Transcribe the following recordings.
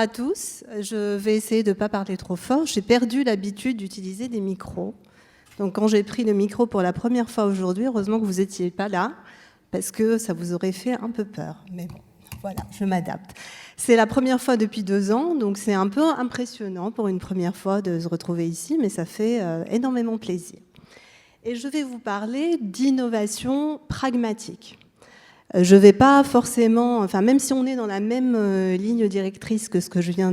à tous. Je vais essayer de ne pas parler trop fort. J'ai perdu l'habitude d'utiliser des micros. Donc quand j'ai pris le micro pour la première fois aujourd'hui, heureusement que vous n'étiez pas là, parce que ça vous aurait fait un peu peur. Mais bon, voilà, je m'adapte. C'est la première fois depuis 2 ans, donc c'est un peu impressionnant pour une première fois de se retrouver ici, mais ça fait énormément plaisir. Et je vais vous parler d'innovation pragmatique. Je ne vais pas forcément, enfin même si on est dans la même ligne directrice que ce que vient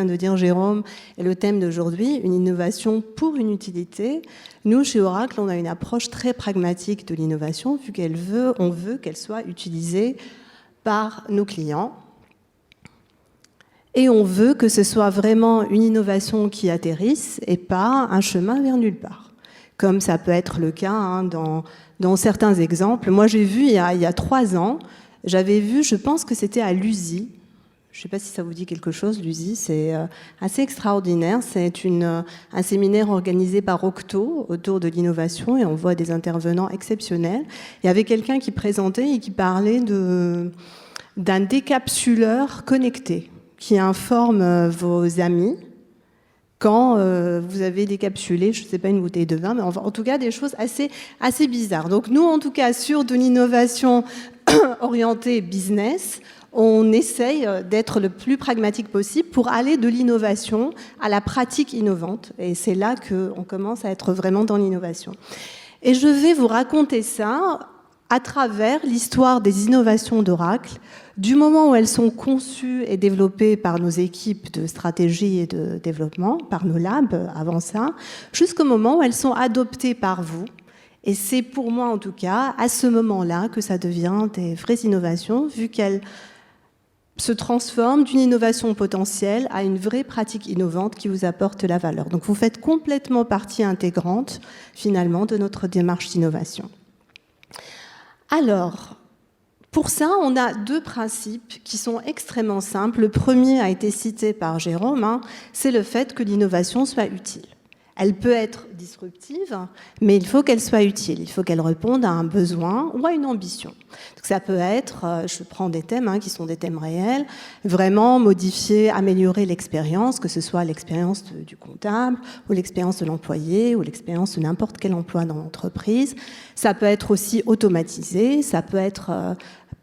de dire Jérôme et le thème d'aujourd'hui, une innovation pour une utilité, nous chez Oracle, on a une approche très pragmatique de l'innovation vu on veut qu'elle soit utilisée par nos clients. Et on veut que ce soit vraiment une innovation qui atterrisse et pas un chemin vers nulle part. Comme ça peut être le cas dans certains exemples. Moi, j'ai vu il y a 3 ans, j'avais vu, je pense que c'était à l'USI. Je ne sais pas si ça vous dit quelque chose, l'USI, c'est assez extraordinaire. C'est un séminaire organisé par Octo autour de l'innovation et on voit des intervenants exceptionnels. Il y avait quelqu'un qui présentait et qui parlait d'un décapsuleur connecté qui informe vos amis quand vous avez décapsulé, je ne sais pas, une bouteille de vin, mais en tout cas des choses assez bizarres. Donc nous, en tout cas, sur de l'innovation orientée business, on essaye d'être le plus pragmatique possible pour aller de l'innovation à la pratique innovante. Et c'est là qu'on commence à être vraiment dans l'innovation. Et je vais vous raconter ça à travers l'histoire des innovations d'Oracle, du moment où elles sont conçues et développées par nos équipes de stratégie et de développement, par nos labs avant ça, jusqu'au moment où elles sont adoptées par vous. Et c'est pour moi, en tout cas, à ce moment-là que ça devient des vraies innovations, vu qu'elles se transforment d'une innovation potentielle à une vraie pratique innovante qui vous apporte la valeur. Donc vous faites complètement partie intégrante, finalement, de notre démarche d'innovation. Alors, pour ça, on a 2 principes qui sont extrêmement simples. Le premier a été cité par Jérôme, c'est le fait que l'innovation soit utile. Elle peut être disruptive, mais il faut qu'elle soit utile. Il faut qu'elle réponde à un besoin ou à une ambition. Donc ça peut être, je prends des thèmes qui sont des thèmes réels, vraiment modifier, améliorer l'expérience, que ce soit l'expérience du comptable, ou l'expérience de l'employé, ou l'expérience de n'importe quel emploi dans l'entreprise. Ça peut être aussi automatisé, ça peut être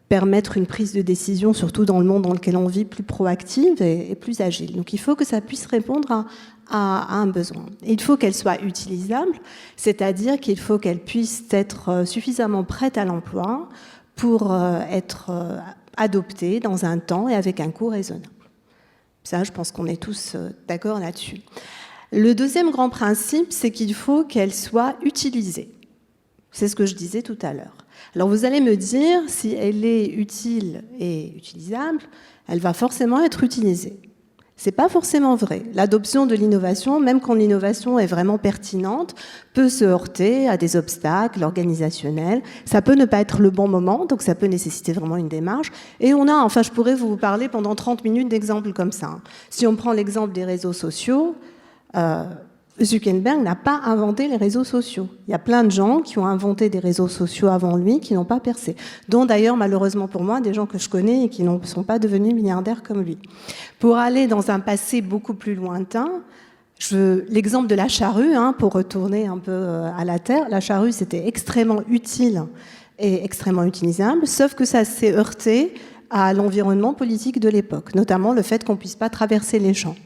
permettre une prise de décision, surtout dans le monde dans lequel on vit, plus proactive et plus agile. Donc il faut que ça puisse répondre à un besoin. Il faut qu'elle soit utilisable, c'est-à-dire qu'il faut qu'elle puisse être suffisamment prête à l'emploi pour être adoptée dans un temps et avec un coût raisonnable. Ça, je pense qu'on est tous d'accord là-dessus. Le deuxième grand principe, c'est qu'il faut qu'elle soit utilisée. C'est ce que je disais tout à l'heure. Alors vous allez me dire, si elle est utile et utilisable, elle va forcément être utilisée. C'est pas forcément vrai. L'adoption de l'innovation, même quand l'innovation est vraiment pertinente, peut se heurter à des obstacles organisationnels. Ça peut ne pas être le bon moment, donc ça peut nécessiter vraiment une démarche. Et je pourrais vous parler pendant 30 minutes d'exemples comme ça. Si on prend l'exemple des réseaux sociaux, Zuckerberg n'a pas inventé les réseaux sociaux. Il y a plein de gens qui ont inventé des réseaux sociaux avant lui qui n'ont pas percé. Dont d'ailleurs, malheureusement pour moi, des gens que je connais et qui ne sont pas devenus milliardaires comme lui. Pour aller dans un passé beaucoup plus lointain, l'exemple de la charrue, pour retourner un peu à la terre, la charrue c'était extrêmement utile et extrêmement utilisable, sauf que ça s'est heurté à l'environnement politique de l'époque, notamment le fait qu'on ne puisse pas traverser les champs.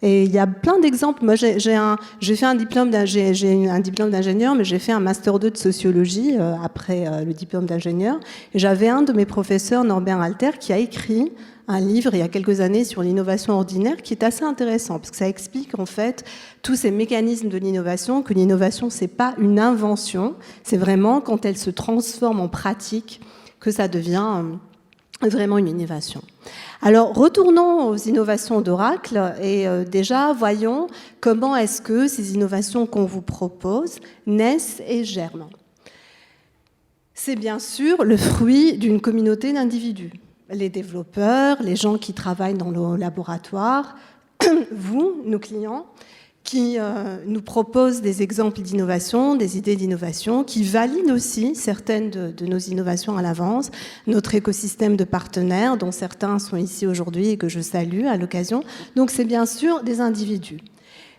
Et il y a plein d'exemples. Moi, j'ai fait un diplôme d'ingénieur, mais j'ai fait un master 2 de sociologie après le diplôme d'ingénieur. Et j'avais un de mes professeurs, Norbert Alter, qui a écrit un livre il y a quelques années sur l'innovation ordinaire qui est assez intéressant parce que ça explique en fait tous ces mécanismes de l'innovation, que l'innovation c'est pas une invention, c'est vraiment quand elle se transforme en pratique que ça devient vraiment une innovation. Alors, retournons aux innovations d'Oracle et déjà, voyons comment est-ce que ces innovations qu'on vous propose naissent et germent. C'est bien sûr le fruit d'une communauté d'individus. Les développeurs, les gens qui travaillent dans nos laboratoires, vous, nos clients, qui nous propose des exemples d'innovation, des idées d'innovation, qui valident aussi certaines de nos innovations à l'avance, notre écosystème de partenaires, dont certains sont ici aujourd'hui et que je salue à l'occasion. Donc c'est bien sûr des individus.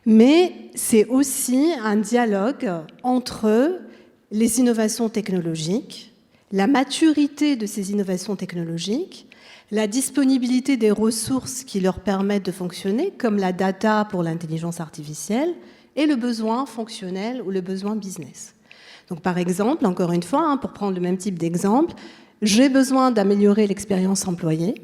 Mais c'est aussi un dialogue entre les innovations technologiques, la maturité de ces innovations technologiques, la disponibilité des ressources qui leur permettent de fonctionner, comme la data pour l'intelligence artificielle, et le besoin fonctionnel ou le besoin business. Donc, par exemple, encore une fois, pour prendre le même type d'exemple, j'ai besoin d'améliorer l'expérience employée.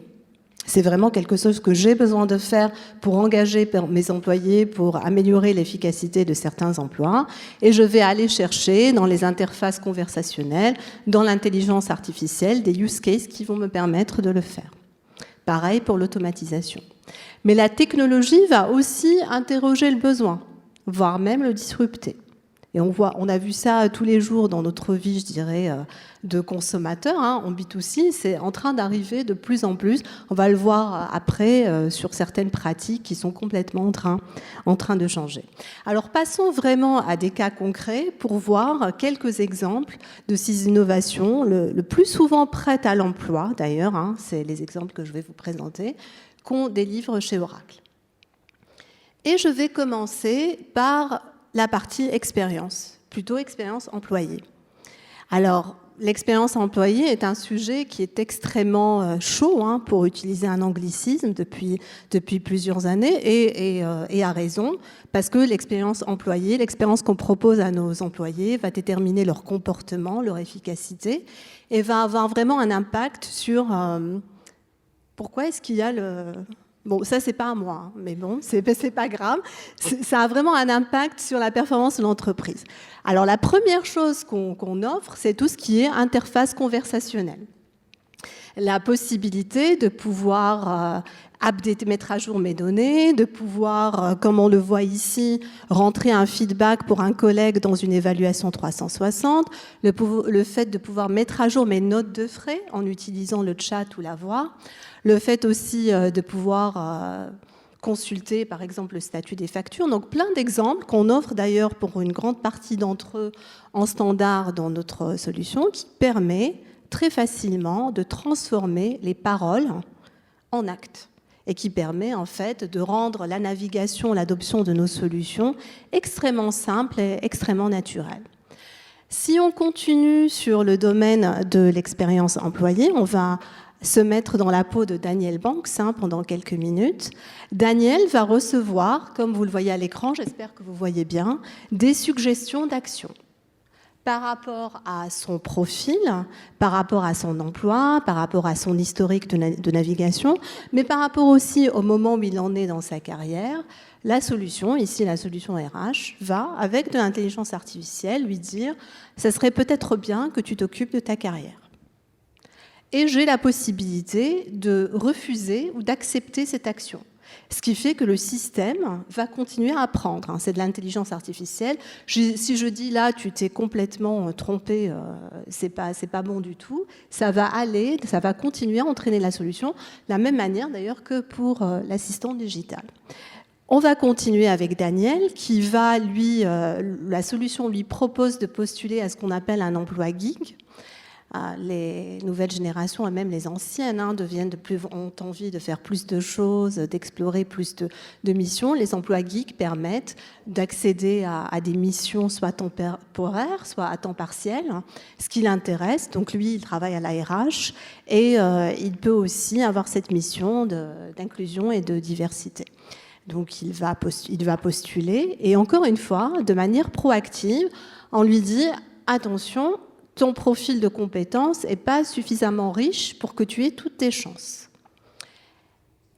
C'est vraiment quelque chose que j'ai besoin de faire pour engager mes employés, pour améliorer l'efficacité de certains emplois. Et je vais aller chercher dans les interfaces conversationnelles, dans l'intelligence artificielle, des use cases qui vont me permettre de le faire. Pareil pour l'automatisation. Mais la technologie va aussi interroger le besoin, voire même le disrupter. Et on a vu ça tous les jours dans notre vie, je dirais, de consommateurs. En B2C, c'est en train d'arriver de plus en plus. On va le voir après sur certaines pratiques qui sont complètement en train de changer. Alors passons vraiment à des cas concrets pour voir quelques exemples de ces innovations, le plus souvent prêtes à l'emploi d'ailleurs, c'est les exemples que je vais vous présenter, qu'on délivre chez Oracle. Et je vais commencer par la partie expérience, plutôt expérience employée. Alors, l'expérience employée est un sujet qui est extrêmement chaud, pour utiliser un anglicisme depuis plusieurs années, et à raison, parce que l'expérience employée, l'expérience qu'on propose à nos employés va déterminer leur comportement, leur efficacité, et va avoir vraiment un impact sur pourquoi est-ce qu'il y a le... Bon, ça, c'est pas à moi, mais bon, c'est pas grave. Ça a vraiment un impact sur la performance de l'entreprise. Alors, la première chose qu'on offre, c'est tout ce qui est interface conversationnelle. La possibilité de pouvoir mettre à jour mes données, de pouvoir, comme on le voit ici, rentrer un feedback pour un collègue dans une évaluation 360, le fait de pouvoir mettre à jour mes notes de frais en utilisant le chat ou la voix, le fait aussi de pouvoir consulter, par exemple, le statut des factures. Donc, plein d'exemples qu'on offre d'ailleurs pour une grande partie d'entre eux en standard dans notre solution, qui permet très facilement de transformer les paroles en actes et qui permet en fait de rendre la navigation, l'adoption de nos solutions extrêmement simple et extrêmement naturelle. Si on continue sur le domaine de l'expérience employée, on va se mettre dans la peau de Daniel Banks pendant quelques minutes. Daniel va recevoir, comme vous le voyez à l'écran, j'espère que vous voyez bien, des suggestions d'action par rapport à son profil, par rapport à son emploi, par rapport à son historique de navigation, mais par rapport aussi au moment où il en est dans sa carrière. La solution, ici la solution RH, va, avec de l'intelligence artificielle, lui dire « ça serait peut-être bien que tu t'occupes de ta carrière ». Et j'ai la possibilité de refuser ou d'accepter cette action. Ce qui fait que le système va continuer à apprendre. C'est de l'intelligence artificielle. Si je dis là, tu t'es complètement trompé, c'est pas bon du tout, ça va continuer à entraîner la solution, de la même manière d'ailleurs que pour l'assistant digital. On va continuer avec Daniel qui va, la solution lui propose de postuler à ce qu'on appelle un emploi gig. Les nouvelles générations et même les anciennes ont envie de faire plus de choses, d'explorer plus de missions. Les emplois geeks permettent d'accéder à des missions soit temporaires, soit à temps partiel, ce qui l'intéresse. Donc lui, il travaille à la RH et il peut aussi avoir cette mission d'inclusion et de diversité. Donc il va postuler et encore une fois, de manière proactive, on lui dit « attention », ton profil de compétences n'est pas suffisamment riche pour que tu aies toutes tes chances.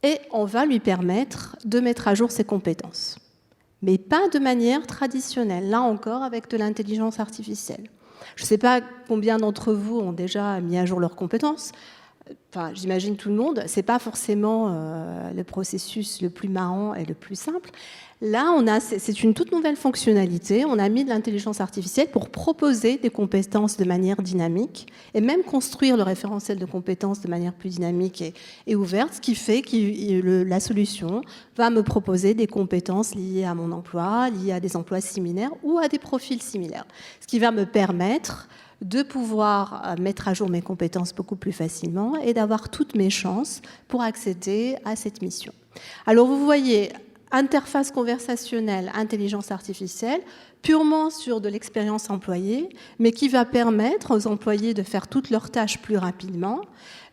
Et on va lui permettre de mettre à jour ses compétences. Mais pas de manière traditionnelle, là encore avec de l'intelligence artificielle. Je ne sais pas combien d'entre vous ont déjà mis à jour leurs compétences. Enfin, j'imagine tout le monde. Ce n'est pas forcément le processus le plus marrant et le plus simple. Là, c'est une toute nouvelle fonctionnalité. On a mis de l'intelligence artificielle pour proposer des compétences de manière dynamique et même construire le référentiel de compétences de manière plus dynamique et ouverte, ce qui fait que la solution va me proposer des compétences liées à mon emploi, liées à des emplois similaires ou à des profils similaires. Ce qui va me permettre de pouvoir mettre à jour mes compétences beaucoup plus facilement et d'avoir toutes mes chances pour accéder à cette mission. Alors vous voyez, interface conversationnelle, intelligence artificielle, purement sur de l'expérience employée, mais qui va permettre aux employés de faire toutes leurs tâches plus rapidement,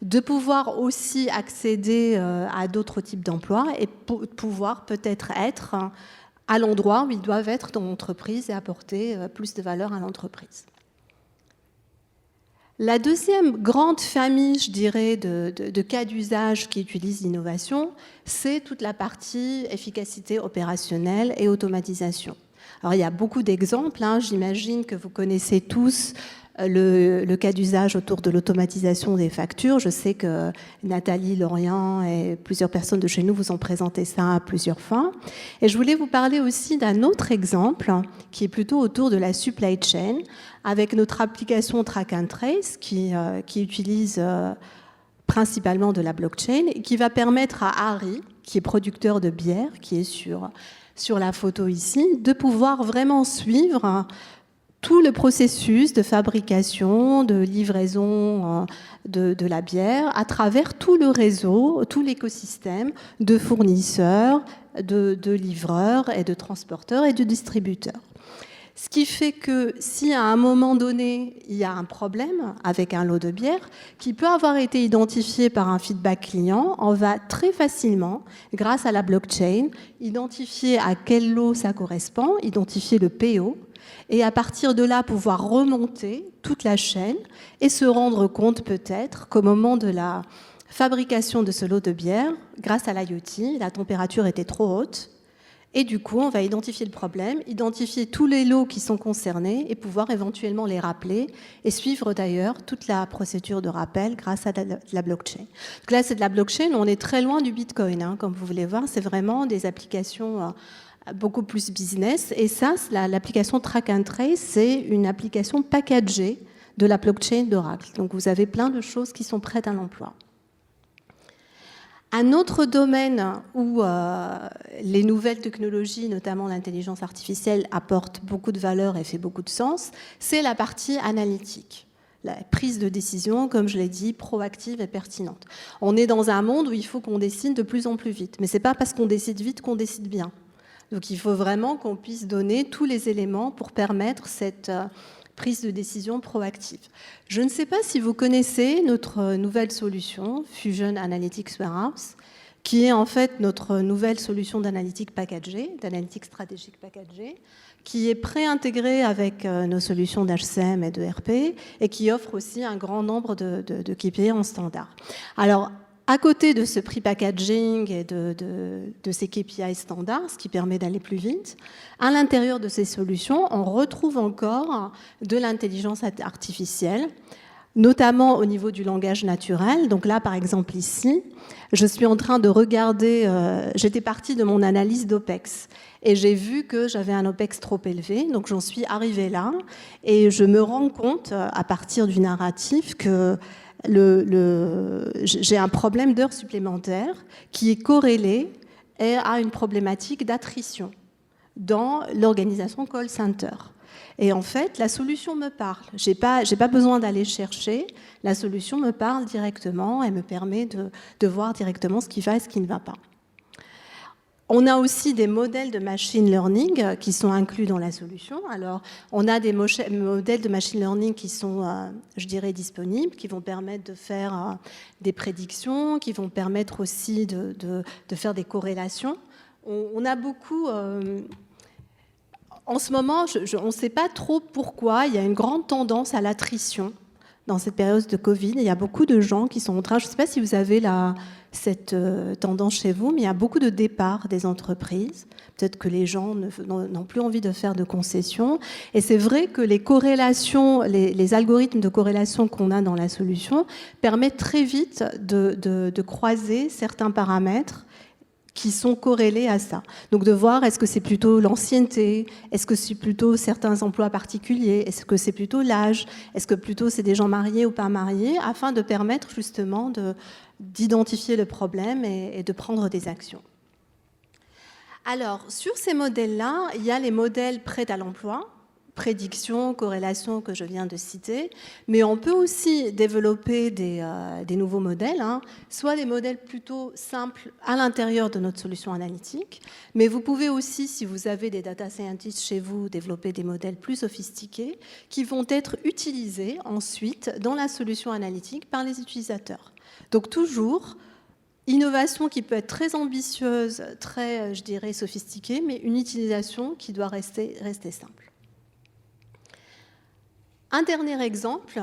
de pouvoir aussi accéder à d'autres types d'emplois et pouvoir peut-être être à l'endroit où ils doivent être dans l'entreprise et apporter plus de valeur à l'entreprise. La deuxième grande famille, je dirais, de cas d'usage qui utilisent l'innovation, c'est toute la partie efficacité opérationnelle et automatisation. Alors, il y a beaucoup d'exemples. J'imagine que vous connaissez tous le cas d'usage autour de l'automatisation des factures. Je sais que Nathalie Lorient et plusieurs personnes de chez nous vous ont présenté ça à plusieurs fois. Et je voulais vous parler aussi d'un autre exemple qui est plutôt autour de la supply chain, avec notre application Track and Trace qui utilise principalement de la blockchain et qui va permettre à Harry, qui est producteur de bière, qui est sur la photo ici, de pouvoir vraiment suivre tout le processus de fabrication, de livraison de la bière à travers tout le réseau, tout l'écosystème de fournisseurs, de livreurs et de transporteurs et de distributeurs. Ce qui fait que si à un moment donné, il y a un problème avec un lot de bière qui peut avoir été identifié par un feedback client, on va très facilement, grâce à la blockchain, identifier à quel lot ça correspond, identifier le PO, et à partir de là, pouvoir remonter toute la chaîne et se rendre compte peut-être qu'au moment de la fabrication de ce lot de bière, grâce à l'IoT, la température était trop haute. Et du coup, on va identifier le problème, identifier tous les lots qui sont concernés et pouvoir éventuellement les rappeler et suivre d'ailleurs toute la procédure de rappel grâce à la blockchain. Donc là, c'est de la blockchain, on est très loin du Bitcoin. Comme vous voulez voir, c'est vraiment des applications beaucoup plus business. Et ça, l'application Track and Trace, c'est une application packagée de la blockchain d'Oracle. Donc vous avez plein de choses qui sont prêtes à l'emploi. Un autre domaine où les nouvelles technologies, notamment l'intelligence artificielle, apportent beaucoup de valeur et fait beaucoup de sens, c'est la partie analytique. La prise de décision, comme je l'ai dit, proactive et pertinente. On est dans un monde où il faut qu'on décide de plus en plus vite. Mais ce n'est pas parce qu'on décide vite qu'on décide bien. Donc il faut vraiment qu'on puisse donner tous les éléments pour permettre cette prise de décision proactive. Je ne sais pas si vous connaissez notre nouvelle solution, Fusion Analytics Warehouse, qui est en fait notre nouvelle solution d'analytique packagée, d'analytique stratégique packagée, qui est préintégrée avec nos solutions d'HCM et de RP et qui offre aussi un grand nombre de KPI en standard. Alors, à côté de ce pre-packaging et de ces KPI standards, ce qui permet d'aller plus vite, à l'intérieur de ces solutions, on retrouve encore de l'intelligence artificielle, notamment au niveau du langage naturel. Donc là, par exemple, ici, je suis en train de regarder, j'étais partie de mon analyse d'OPEX et j'ai vu que j'avais un OPEX trop élevé, donc j'en suis arrivée là et je me rends compte, à partir du narratif, que j'ai un problème d'heures supplémentaires qui est corrélé à une problématique d'attrition dans l'organisation call center. Et en fait, la solution me parle. J'ai pas besoin d'aller chercher. La solution me parle directement et me permet de voir directement ce qui va et ce qui ne va pas. On a aussi des modèles de machine learning qui sont inclus dans la solution. Alors, on a des modèles de machine learning qui sont, je dirais, disponibles, qui vont permettre de faire des prédictions, qui vont permettre aussi de faire des corrélations. On a beaucoup... en ce moment, on ne sait pas trop pourquoi, il y a une grande tendance à l'attrition dans cette période de Covid. Il y a beaucoup de gens qui sont en train... Je ne sais pas si vous avez cette tendance chez vous, mais il y a beaucoup de départs des entreprises. Peut-être que les gens n'ont plus envie de faire de concessions. Et c'est vrai que les corrélations, les algorithmes de corrélation qu'on a dans la solution permettent très vite de croiser certains paramètres qui sont corrélés à ça. Donc de voir est-ce que c'est plutôt l'ancienneté, est-ce que c'est plutôt certains emplois particuliers, est-ce que c'est plutôt l'âge, est-ce que plutôt c'est des gens mariés ou pas mariés, afin de permettre justement d'identifier le problème et de prendre des actions. Alors, sur ces modèles-là, il y a les modèles prêts à l'emploi, prédiction, corrélation que je viens de citer, mais on peut aussi développer des nouveaux modèles, soit des modèles plutôt simples à l'intérieur de notre solution analytique, mais vous pouvez aussi, si vous avez des data scientists chez vous, développer des modèles plus sophistiqués qui vont être utilisés ensuite dans la solution analytique par les utilisateurs. Donc toujours, innovation qui peut être très ambitieuse, très, je dirais, sophistiquée, mais une utilisation qui doit rester simple. Un dernier exemple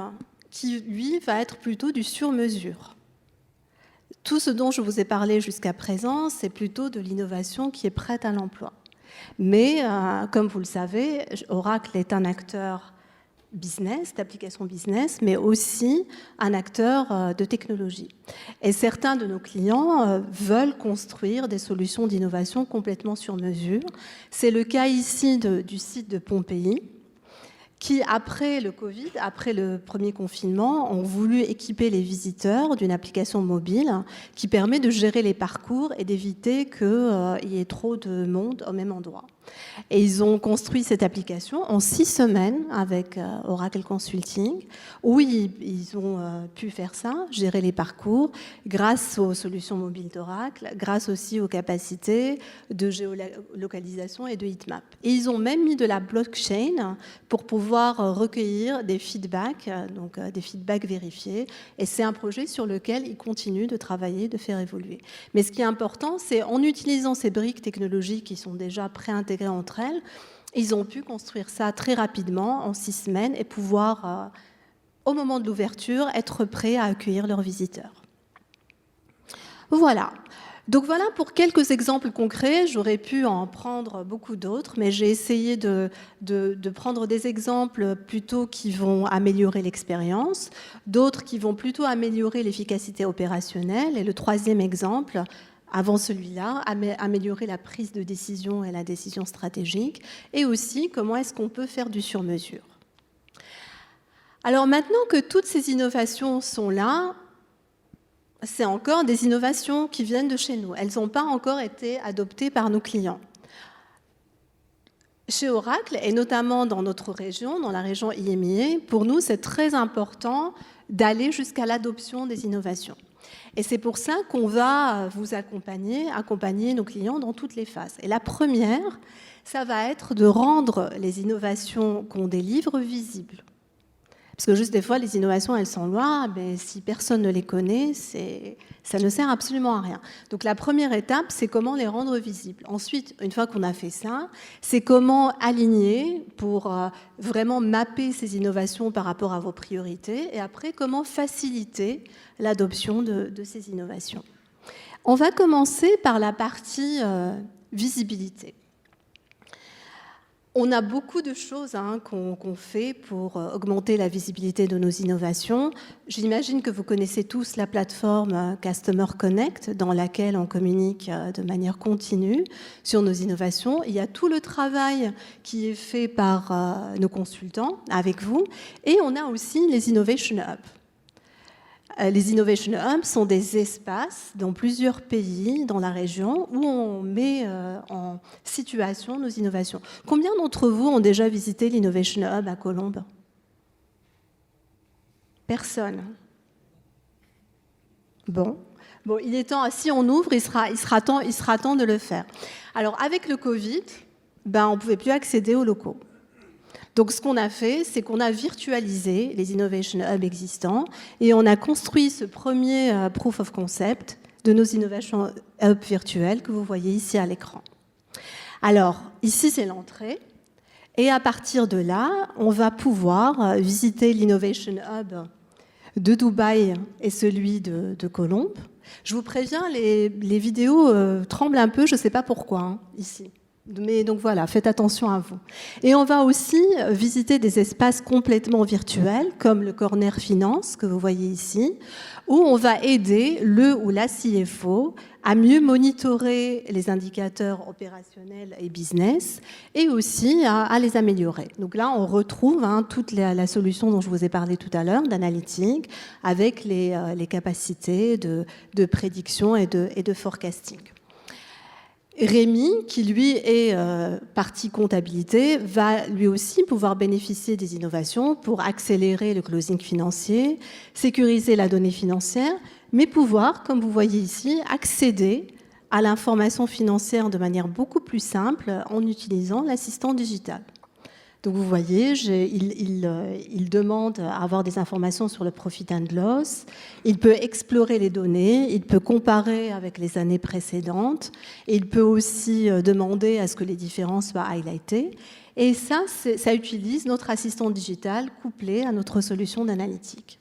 qui, lui, va être plutôt du sur-mesure. Tout ce dont je vous ai parlé jusqu'à présent, c'est plutôt de l'innovation qui est prête à l'emploi. Mais, comme vous le savez, Oracle est un acteur business, d'application business, mais aussi un acteur de technologie. Et certains de nos clients veulent construire des solutions d'innovation complètement sur mesure. C'est le cas ici du site de Pompéi, qui, après le Covid, après le premier confinement, ont voulu équiper les visiteurs d'une application mobile qui permet de gérer les parcours et d'éviter qu'il y ait trop de monde au même endroit. Et ils ont construit cette application en 6 semaines avec Oracle Consulting, où ils ont pu faire ça, gérer les parcours, grâce aux solutions mobiles d'Oracle, grâce aussi aux capacités de géolocalisation et de heatmap. Et ils ont même mis de la blockchain pour pouvoir recueillir des feedbacks, donc des feedbacks vérifiés. Et c'est un projet sur lequel ils continuent de travailler, de faire évoluer. Mais ce qui est important, c'est en utilisant ces briques technologiques qui sont déjà préintégrées entre elles, ils ont pu construire ça très rapidement, en 6 semaines, et pouvoir, au moment de l'ouverture, être prêts à accueillir leurs visiteurs. Voilà. Donc voilà pour quelques exemples concrets. J'aurais pu en prendre beaucoup d'autres, mais j'ai essayé de prendre des exemples plutôt qui vont améliorer l'expérience, d'autres qui vont plutôt améliorer l'efficacité opérationnelle, et le troisième exemple, avant celui-là, améliorer la prise de décision et la décision stratégique, et aussi comment est-ce qu'on peut faire du sur-mesure. Alors maintenant que toutes ces innovations sont là, c'est encore des innovations qui viennent de chez nous. Elles n'ont pas encore été adoptées par nos clients. Chez Oracle, et notamment dans notre région, dans la région IMIA, pour nous, c'est très important d'aller jusqu'à l'adoption des innovations. Et c'est pour ça qu'on va vous accompagner nos clients dans toutes les phases. Et la première, ça va être de rendre les innovations qu'on délivre visibles. Parce que juste des fois, les innovations, elles sont loin, mais si personne ne les connaît, ça ne sert absolument à rien. Donc la première étape, c'est comment les rendre visibles. Ensuite, une fois qu'on a fait ça, c'est comment aligner pour vraiment mapper ces innovations par rapport à vos priorités, et après, comment faciliter l'adoption de ces innovations. On va commencer par la partie visibilité. On a beaucoup de choses qu'on fait pour augmenter la visibilité de nos innovations. J'imagine que vous connaissez tous la plateforme Customer Connect, dans laquelle on communique de manière continue sur nos innovations. Il y a tout le travail qui est fait par nos consultants avec vous. Et on a aussi les Innovation Hubs. Les Innovation Hubs sont des espaces dans plusieurs pays, dans la région, où on met en situation nos innovations. Combien d'entre vous ont déjà visité l'Innovation Hub à Colombes ? Personne. Bon, il est temps, si on ouvre, il sera temps de le faire. Alors, avec le Covid, on ne pouvait plus accéder aux locaux. Donc, ce qu'on a fait, c'est qu'on a virtualisé les Innovation Hubs existants et on a construit ce premier proof of concept de nos Innovation Hubs virtuels que vous voyez ici à l'écran. Alors, ici, c'est l'entrée. Et à partir de là, on va pouvoir visiter l'Innovation Hub de Dubaï et celui de Colombes. Je vous préviens, les vidéos tremblent un peu, je ne sais pas pourquoi, ici. Mais donc voilà, faites attention à vous. Et on va aussi visiter des espaces complètement virtuels, comme le Corner Finance, que vous voyez ici, où on va aider le ou la CFO à mieux monitorer les indicateurs opérationnels et business, et aussi à les améliorer. Donc là, on retrouve toute la solution dont je vous ai parlé tout à l'heure, d'analytique, avec les capacités de prédiction et de forecasting. Rémi, qui lui est partie comptabilité, va lui aussi pouvoir bénéficier des innovations pour accélérer le closing financier, sécuriser la donnée financière, mais pouvoir, comme vous voyez ici, accéder à l'information financière de manière beaucoup plus simple en utilisant l'assistant digital. Donc vous voyez, il demande à avoir des informations sur le profit and loss, il peut explorer les données, il peut comparer avec les années précédentes, et il peut aussi demander à ce que les différences soient highlightées. Et ça utilise notre assistant digital couplé à notre solution d'analytique.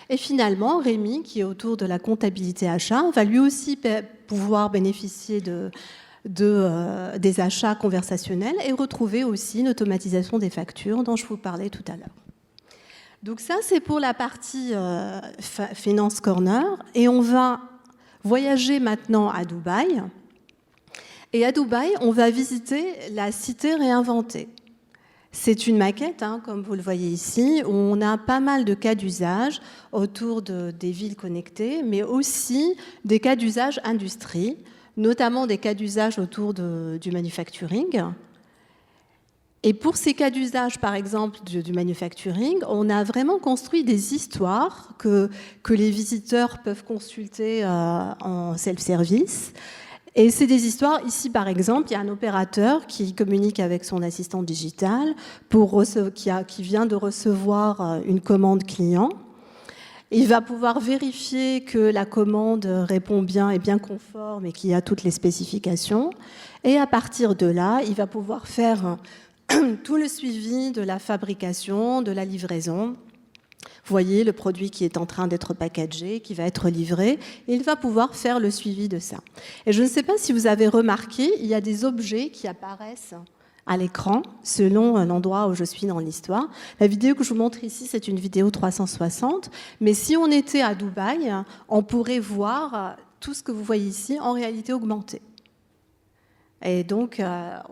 Et finalement, Rémi, qui est autour de la comptabilité achat, va lui aussi pouvoir bénéficier des achats conversationnels et retrouver aussi une automatisation des factures dont je vous parlais tout à l'heure. Donc ça, c'est pour la partie Finance Corner. Et on va voyager maintenant à Dubaï. Et à Dubaï, on va visiter la cité réinventée. C'est une maquette, comme vous le voyez ici, où on a pas mal de cas d'usage autour des villes connectées, mais aussi des cas d'usage industrie, notamment des cas d'usage autour du manufacturing. Et pour ces cas d'usage, par exemple, du manufacturing, on a vraiment construit des histoires que les visiteurs peuvent consulter en self-service. Et c'est des histoires, ici par exemple, il y a un opérateur qui communique avec son assistant digital qui vient de recevoir une commande client. Il va pouvoir vérifier que la commande répond bien, est bien conforme et qu'il y a toutes les spécifications. Et à partir de là, il va pouvoir faire tout le suivi de la fabrication, de la livraison. Vous voyez le produit qui est en train d'être packagé, qui va être livré, et il va pouvoir faire le suivi de ça. Et je ne sais pas si vous avez remarqué, il y a des objets qui apparaissent à l'écran, selon l'endroit où je suis dans l'histoire. La vidéo que je vous montre ici, c'est une vidéo 360, mais si on était à Dubaï, on pourrait voir tout ce que vous voyez ici en réalité augmentée. Et donc,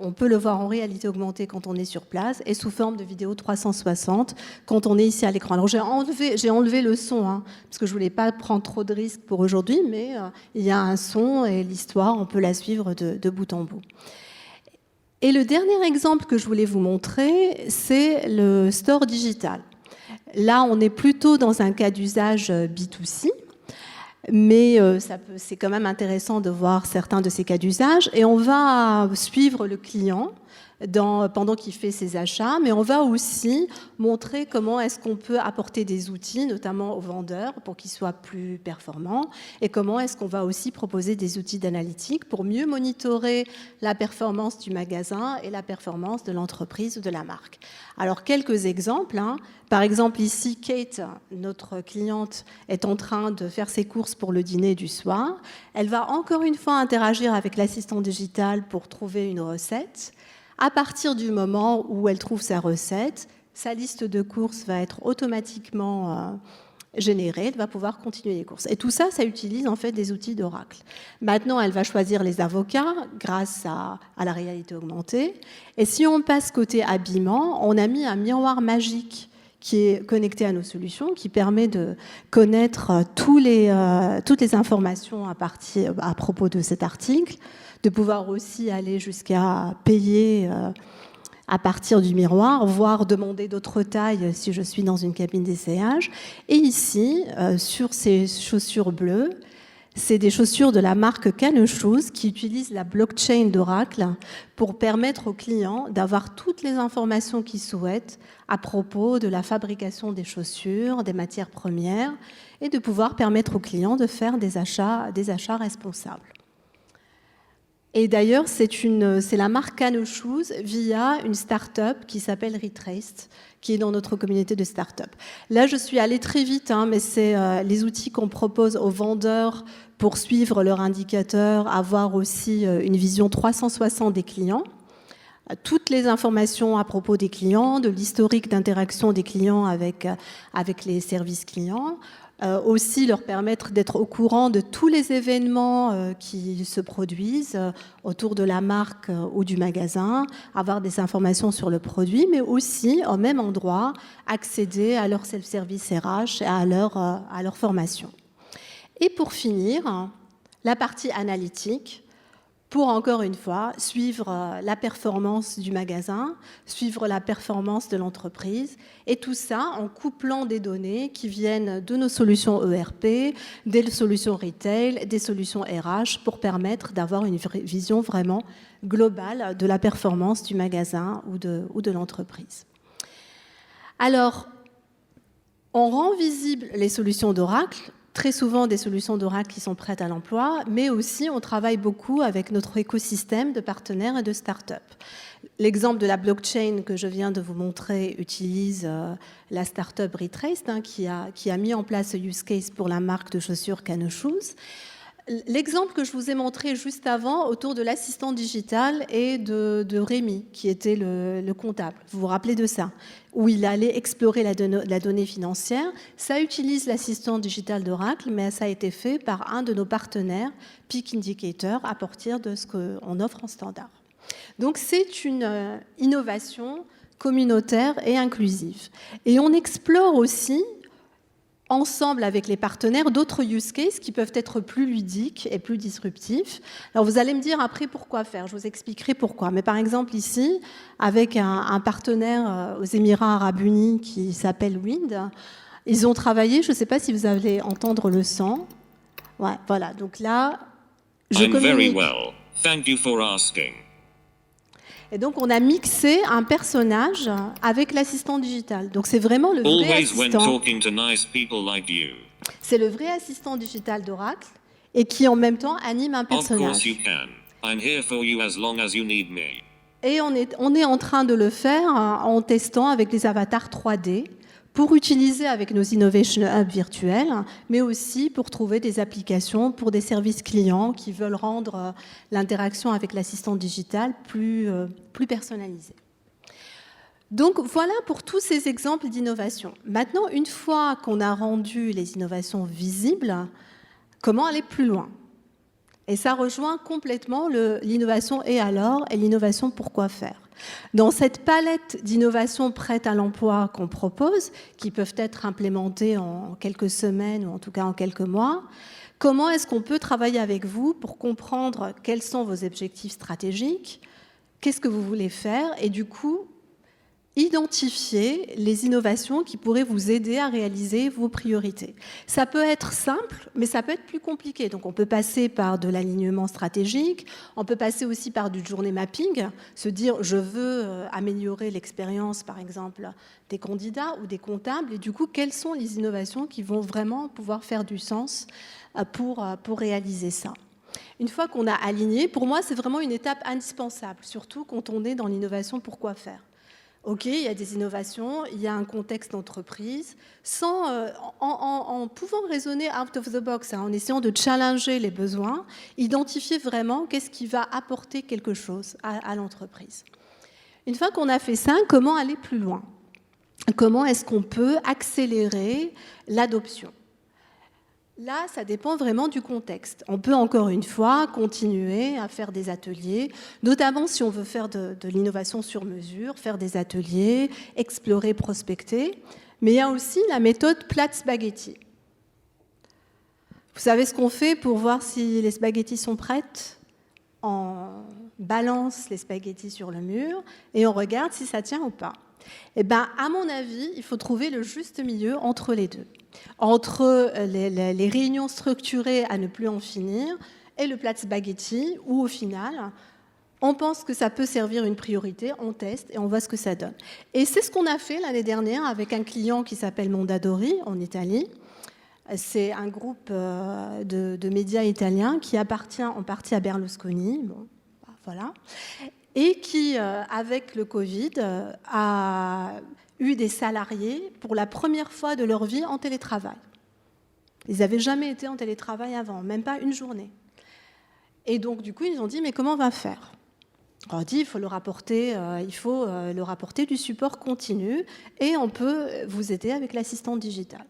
on peut le voir en réalité augmentée quand on est sur place et sous forme de vidéo 360 quand on est ici à l'écran. Alors, j'ai enlevé le son, parce que je ne voulais pas prendre trop de risques pour aujourd'hui, mais il y a un son et l'histoire, on peut la suivre de bout en bout. Et le dernier exemple que je voulais vous montrer, c'est le store digital. Là, on est plutôt dans un cas d'usage B2C, mais c'est quand même intéressant de voir certains de ces cas d'usage. Et on va suivre le client pendant qu'il fait ses achats, mais on va aussi montrer comment est-ce qu'on peut apporter des outils, notamment aux vendeurs, pour qu'ils soient plus performants, et comment est-ce qu'on va aussi proposer des outils d'analytique pour mieux monitorer la performance du magasin et la performance de l'entreprise ou de la marque. Alors, quelques exemples. Par exemple, ici, Kate, notre cliente, est en train de faire ses courses pour le dîner du soir. Elle va encore une fois interagir avec l'assistant digital pour trouver une recette. À partir du moment où elle trouve sa recette, sa liste de courses va être automatiquement générée, elle va pouvoir continuer les courses. Et tout ça, ça utilise en fait des outils d'Oracle. Maintenant, elle va choisir les avocats grâce à la réalité augmentée. Et si on passe côté habillement, on a mis un miroir magique qui est connecté à nos solutions, qui permet de connaître toutes les informations à propos de cet article, de pouvoir aussi aller jusqu'à payer à partir du miroir, voire demander d'autres tailles si je suis dans une cabine d'essayage. Et ici, sur ces chaussures bleues, c'est des chaussures de la marque Cannes Shoes qui utilisent la blockchain d'Oracle pour permettre aux clients d'avoir toutes les informations qu'ils souhaitent à propos de la fabrication des chaussures, des matières premières, et de pouvoir permettre aux clients de faire des achats responsables. Et d'ailleurs, c'est la marque Cannes Shoes via une start-up qui s'appelle Retraced, qui est dans notre communauté de start-up. Là, je suis allée très vite, mais c'est les outils qu'on propose aux vendeurs pour suivre leurs indicateurs, avoir aussi une vision 360 des clients. toutes les informations à propos des clients, de l'historique d'interaction des clients avec les services clients, aussi leur permettre d'être au courant de tous les événements qui se produisent autour de la marque ou du magasin, avoir des informations sur le produit, mais aussi, au même endroit, accéder à leur self-service RH et à leur formation. Et pour finir, la partie analytique, pour encore une fois suivre la performance du magasin, suivre la performance de l'entreprise, et tout ça en couplant des données qui viennent de nos solutions ERP, des solutions retail, des solutions RH, pour permettre d'avoir une vision vraiment globale de la performance du magasin ou de l'entreprise. Alors, on rend visibles les solutions d'Oracle, très souvent des solutions d'Oracle qui sont prêtes à l'emploi, mais aussi on travaille beaucoup avec notre écosystème de partenaires et de start-up. L'exemple de la blockchain que je viens de vous montrer utilise la start-up Retraced, qui a mis en place ce use case pour la marque de chaussures Kano Shoes. L'exemple que je vous ai montré juste avant autour de l'assistant digital et de Rémi, qui était le comptable. Vous vous rappelez de ça? Où il allait explorer la donnée financière. Ça utilise l'assistant digital d'Oracle, mais ça a été fait par un de nos partenaires, Peak Indicator, à partir de ce qu'on offre en standard. Donc c'est une innovation communautaire et inclusive. Et on explore aussi, ensemble avec les partenaires, d'autres use cases qui peuvent être plus ludiques et plus disruptifs. Alors vous allez me dire après pourquoi faire, je vous expliquerai pourquoi. Mais par exemple ici, avec un partenaire aux Émirats Arabes Unis qui s'appelle Wind, ils ont travaillé, je ne sais pas si vous allez entendre le son. Ouais, voilà, donc là, je communique. I'm very well. Thank you for asking. Et donc, on a mixé un personnage avec l'assistant digital. Donc, c'est vraiment le vrai assistant. C'est le vrai assistant digital d'Oracle et qui, en même temps, anime un personnage. Et on est en train de le faire en testant avec des avatars 3D pour utiliser avec nos Innovation Hub virtuels, mais aussi pour trouver des applications pour des services clients qui veulent rendre l'interaction avec l'assistant digital plus personnalisée. Donc voilà pour tous ces exemples d'innovation. Maintenant, une fois qu'on a rendu les innovations visibles, comment aller plus loin ? Et ça rejoint complètement l'innovation et alors et l'innovation pourquoi faire. Dans cette palette d'innovations prêtes à l'emploi qu'on propose, qui peuvent être implémentées en quelques semaines ou en tout cas en quelques mois, comment est-ce qu'on peut travailler avec vous pour comprendre quels sont vos objectifs stratégiques, qu'est-ce que vous voulez faire et du coup, identifier les innovations qui pourraient vous aider à réaliser vos priorités. Ça peut être simple, mais ça peut être plus compliqué. Donc on peut passer par de l'alignement stratégique, on peut passer aussi par du journée mapping, se dire je veux améliorer l'expérience par exemple des candidats ou des comptables et du coup quelles sont les innovations qui vont vraiment pouvoir faire du sens pour réaliser ça. Une fois qu'on a aligné, pour moi c'est vraiment une étape indispensable, surtout quand on est dans l'innovation pourquoi faire. Ok, il y a des innovations, il y a un contexte d'entreprise, en pouvant raisonner out of the box, en essayant de challenger les besoins, identifier vraiment qu'est-ce qui va apporter quelque chose à l'entreprise. Une fois qu'on a fait ça, comment aller plus loin ? Comment est-ce qu'on peut accélérer l'adoption ? Là, ça dépend vraiment du contexte. On peut encore une fois continuer à faire des ateliers, notamment si on veut faire de l'innovation sur mesure, faire des ateliers, explorer, prospecter. Mais il y a aussi la méthode plate spaghetti. Vous savez ce qu'on fait pour voir si les spaghettis sont prêtes ? On balance les spaghettis sur le mur et on regarde si ça tient ou pas. Eh bien, à mon avis, il faut trouver le juste milieu entre les deux. Entre les réunions structurées à ne plus en finir et le plat de spaghetti où au final, on pense que ça peut servir une priorité, on teste et on voit ce que ça donne. Et c'est ce qu'on a fait l'année dernière avec un client qui s'appelle Mondadori en Italie. C'est un groupe de médias italiens qui appartient en partie à Berlusconi. Bon, voilà. Et qui, avec le Covid, a eu des salariés pour la première fois de leur vie en télétravail. Ils n'avaient jamais été en télétravail avant, même pas une journée. Et donc, du coup, ils ont dit, mais comment on va faire ? leur dis, il faut leur apporter du support continu et on peut vous aider avec l'assistante digitale.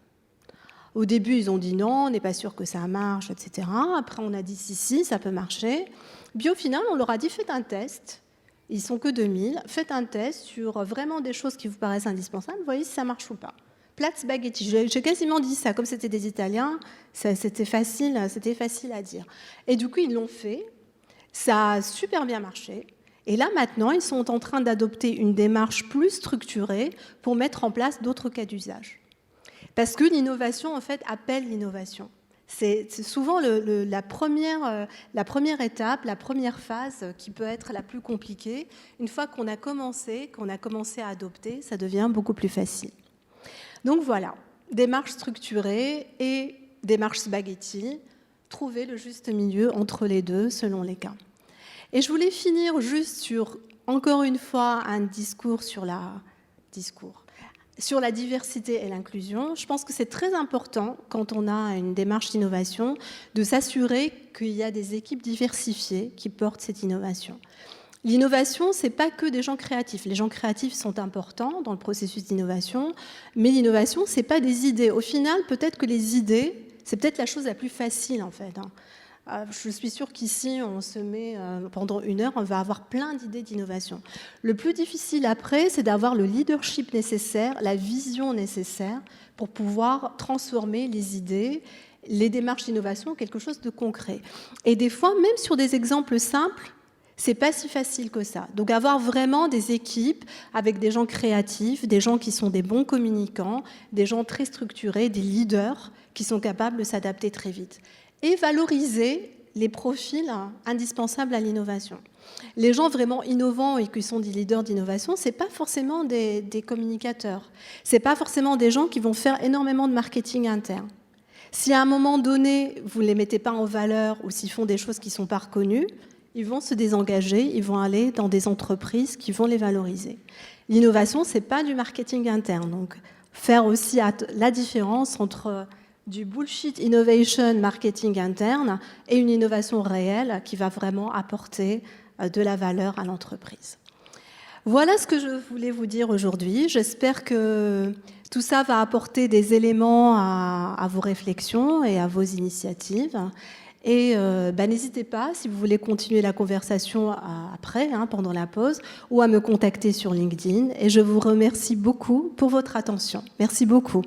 Au début, ils ont dit non, on n'est pas sûr que ça marche, etc. Après, on a dit si, ça peut marcher. Puis au final, on leur a dit faites un test. Ils sont que 2000. Faites un test sur vraiment des choses qui vous paraissent indispensables. Voyez si ça marche ou pas. Plats spaghetti. J'ai quasiment dit ça. Comme c'était des Italiens, c'était facile à dire. Et du coup, ils l'ont fait. Ça a super bien marché. Et là, maintenant, ils sont en train d'adopter une démarche plus structurée pour mettre en place d'autres cas d'usage. Parce que l'innovation, en fait, appelle l'innovation. C'est souvent la première étape, la première phase qui peut être la plus compliquée. Une fois qu'on a commencé à adopter, ça devient beaucoup plus facile. Donc voilà, démarche structurée et démarche spaghetti. Trouver le juste milieu entre les deux selon les cas. Et je voulais finir juste sur, encore une fois, un discours sur la diversité et l'inclusion. Je pense que c'est très important, quand on a une démarche d'innovation, de s'assurer qu'il y a des équipes diversifiées qui portent cette innovation. L'innovation, ce n'est pas que des gens créatifs. Les gens créatifs sont importants dans le processus d'innovation, mais l'innovation, ce n'est pas des idées. Au final, peut-être que les idées, c'est peut-être la chose la plus facile, en fait. Je suis sûre qu'ici, on se met pendant 1 heure, on va avoir plein d'idées d'innovation. Le plus difficile après, c'est d'avoir le leadership nécessaire, la vision nécessaire pour pouvoir transformer les idées, les démarches d'innovation en quelque chose de concret. Et des fois, même sur des exemples simples, c'est pas si facile que ça. Donc avoir vraiment des équipes avec des gens créatifs, des gens qui sont des bons communicants, des gens très structurés, des leaders qui sont capables de s'adapter très vite. Et valoriser les profils indispensables à l'innovation. Les gens vraiment innovants et qui sont des leaders d'innovation, ce n'est pas forcément des communicateurs. Ce n'est pas forcément des gens qui vont faire énormément de marketing interne. Si à un moment donné, vous ne les mettez pas en valeur ou s'ils font des choses qui ne sont pas reconnues, ils vont se désengager, ils vont aller dans des entreprises qui vont les valoriser. L'innovation, ce n'est pas du marketing interne. Donc, faire aussi la différence entre du bullshit innovation marketing interne et une innovation réelle qui va vraiment apporter de la valeur à l'entreprise. Voilà ce que je voulais vous dire aujourd'hui. J'espère que tout ça va apporter des éléments à vos réflexions et à vos initiatives. Et n'hésitez pas, si vous voulez continuer la conversation après, pendant la pause, ou à me contacter sur LinkedIn. Et je vous remercie beaucoup pour votre attention. Merci beaucoup.